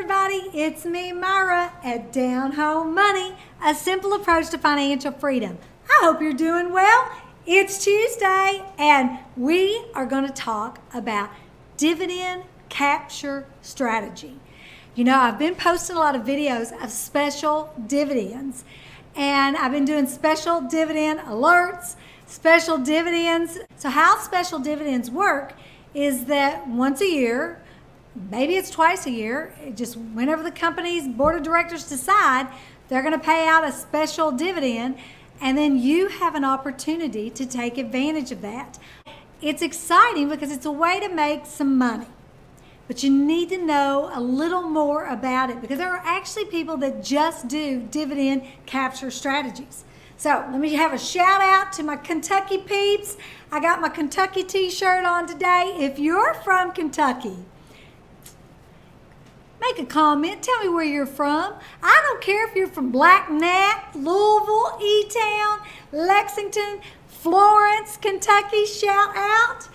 everybody, it's me, Myra, at Down Home Money, a simple approach to financial freedom. I hope you're doing well. It's Tuesday, and we are going to talk about dividend capture strategy. You know, I've been posting a lot of videos of special dividends, and I've been doing special dividend alerts, special dividends. So how special dividends work is that once a year, maybe it's twice a year, just whenever the company's board of directors decide, they're going to pay out a special dividend, and then you have an opportunity to take advantage of that. It's exciting because it's a way to make some money, but you need to know a little more about it because there are actually people that just do dividend capture strategies. So let me have a shout out to my Kentucky peeps. I got my Kentucky t-shirt on today. If you're from Kentucky, make a comment. Tell me where you're from. I don't care if you're from Black Nat, Louisville, E-Town, Lexington, Florence, Kentucky. Shout out.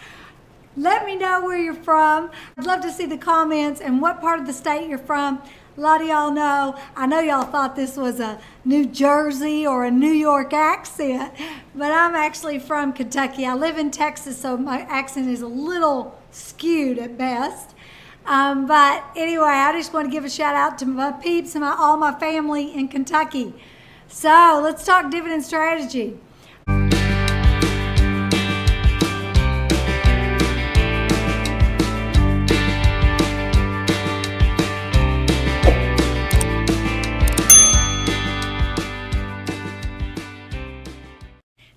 Let me know where you're from. I'd love to see the comments and what part of the state you're from. A lot of y'all know. I know y'all thought this was a New Jersey or a New York accent, but I'm actually from Kentucky. I live in Texas, so my accent is a little skewed at best. But anyway, I just want to give a shout out to my peeps and all my family in Kentucky. So let's talk dividend strategy.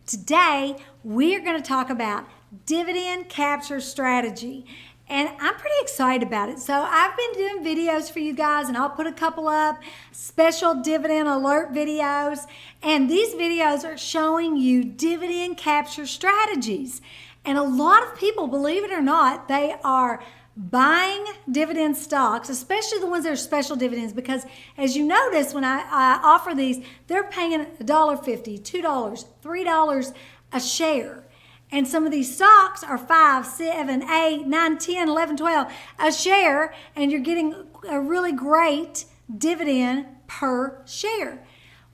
Today, we're going to talk about dividend capture strategy. And I'm pretty excited about it. So I've been doing videos for you guys, and I'll put a couple up, special dividend alert videos. And these videos are showing you dividend capture strategies. And a lot of people, believe it or not, they are buying dividend stocks, especially the ones that are special dividends, because as you notice, when I offer these, they're paying $1.50, $2, $3 a share. And some of these stocks are 5, 7, 8, 9, 10, 11, 12 a share, and you're getting a really great dividend per share.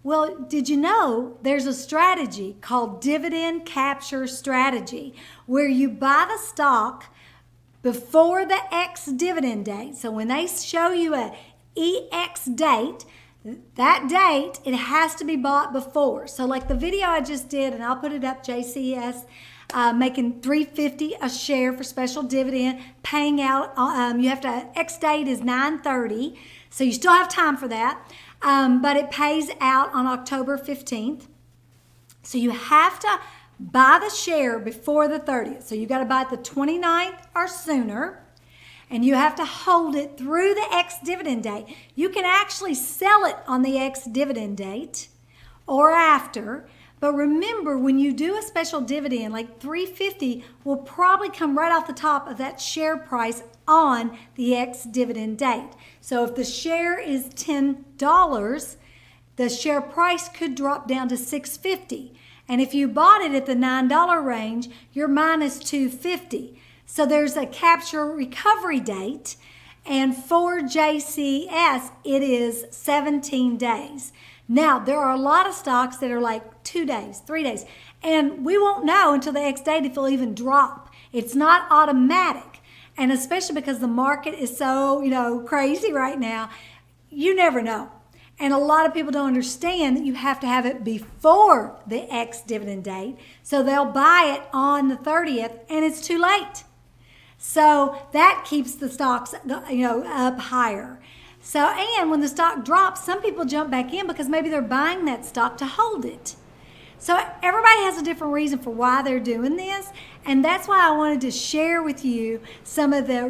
Well, did you know there's a strategy called dividend capture strategy where you buy the stock before the X dividend date? So when they show you a EX date, that date, it has to be bought before. So like the video I just did, and I'll put it up, JCS, making $3.50 a share for special dividend, paying out, you have to, X date is 9/30, so you still have time for that, but it pays out on October 15th. So you have to buy the share before the 30th. So you got to buy it the 29th or sooner, and you have to hold it through the X dividend date. You can actually sell it on the X dividend date or after. But remember, when you do a special dividend, like $3.50 will probably come right off the top of that share price on the X dividend date. So if the share is $10, the share price could drop down to $6.50. And if you bought it at the $9 range, you're minus $2.50. So there's a capture recovery date. And for JCS, it is 17 days. Now, there are a lot of stocks that are like 2 days, 3 days, and we won't know until the X date if it'll even drop. It's not automatic, and especially because the market is so, crazy right now, you never know. And a lot of people don't understand that you have to have it before the X dividend date, so they'll buy it on the 30th, and it's too late. So that keeps the stocks, up higher. So, and when the stock drops, some people jump back in because maybe they're buying that stock to hold it. So everybody has a different reason for why they're doing this. And that's why I wanted to share with you some of the,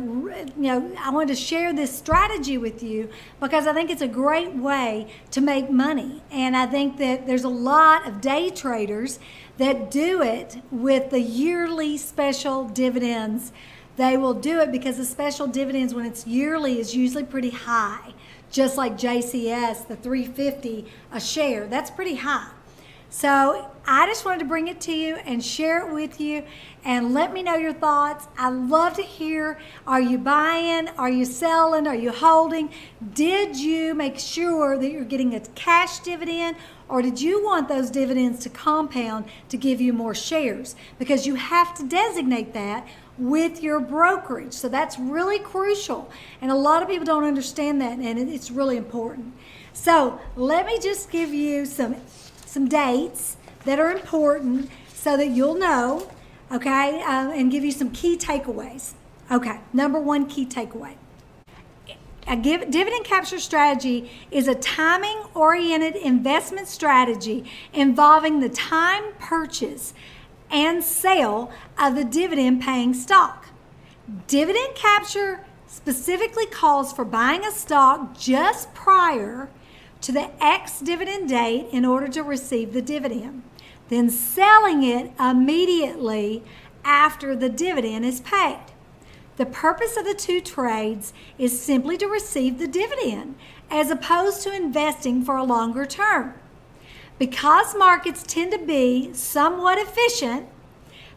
I wanted to share this strategy with you because I think it's a great way to make money. And I think that there's a lot of day traders that do it with the yearly special dividends. They will do it because the special dividends, when it's yearly, is usually pretty high. Just like JCS, the $3.50 a share, that's pretty high. So I just wanted to bring it to you and share it with you and let me know your thoughts. I love to hear, are you buying? Are you selling? Are you holding? Did you make sure that you're getting a cash dividend, or did you want those dividends to compound to give you more shares? Because you have to designate that with your brokerage. So that's really crucial. And a lot of people don't understand that, and it's really important. So let me just give you some dates that are important so that you'll know, okay, and give you some key takeaways. Okay, number one key takeaway. A dividend capture strategy is a timing-oriented investment strategy involving the time purchase and sale of the dividend-paying stock. Dividend capture specifically calls for buying a stock just prior to the ex-dividend date in order to receive the dividend, then selling it immediately after the dividend is paid. The purpose of the two trades is simply to receive the dividend as opposed to investing for a longer term. Because markets tend to be somewhat efficient,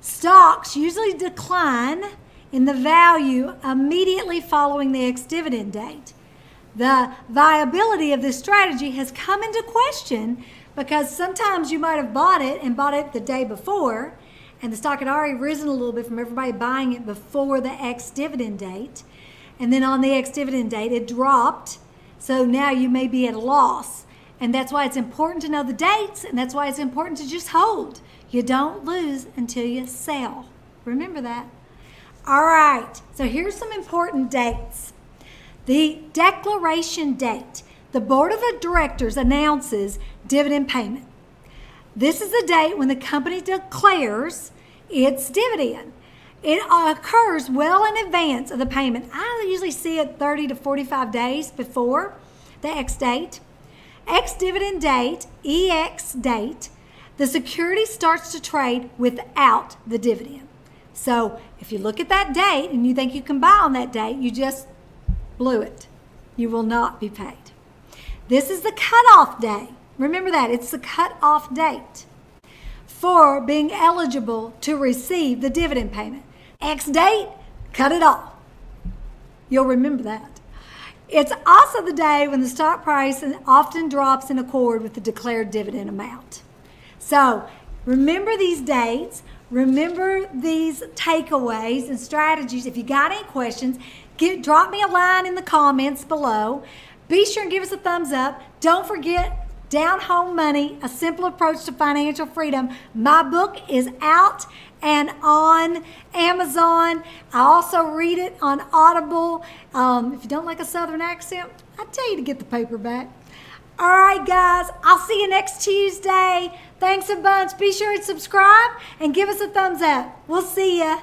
stocks usually decline in the value immediately following the ex-dividend date. The viability of this strategy has come into question because sometimes you might have bought it the day before, and the stock had already risen a little bit from everybody buying it before the ex-dividend date. And then on the ex-dividend date, it dropped. So now you may be at a loss. And that's why it's important to know the dates, and that's why it's important to just hold. You don't lose until you sell. Remember that. All right, so here's some important dates. The declaration date. The board of directors announces dividend payment. This is the date when the company declares its dividend. It occurs well in advance of the payment. I usually see it 30 to 45 days before the ex-date. Ex-dividend date, EX date, the security starts to trade without the dividend. So if you look at that date and you think you can buy on that date, you just blew it. You will not be paid. This is the cutoff day. Remember that, it's the cutoff date for being eligible to receive the dividend payment. X date, cut it off. You'll remember that. It's also the day when the stock price often drops in accord with the declared dividend amount. So remember these dates, remember these takeaways and strategies. If you got any questions, drop me a line in the comments below. Be sure and give us a thumbs up. Don't forget, Down Home Money, A Simple Approach to Financial Freedom. My book is out and on Amazon. I also read it on Audible. If you don't like a Southern accent, I tell you to get the paperback. All right, guys, I'll see you next Tuesday. Thanks a bunch. Be sure to subscribe and give us a thumbs up. We'll see ya.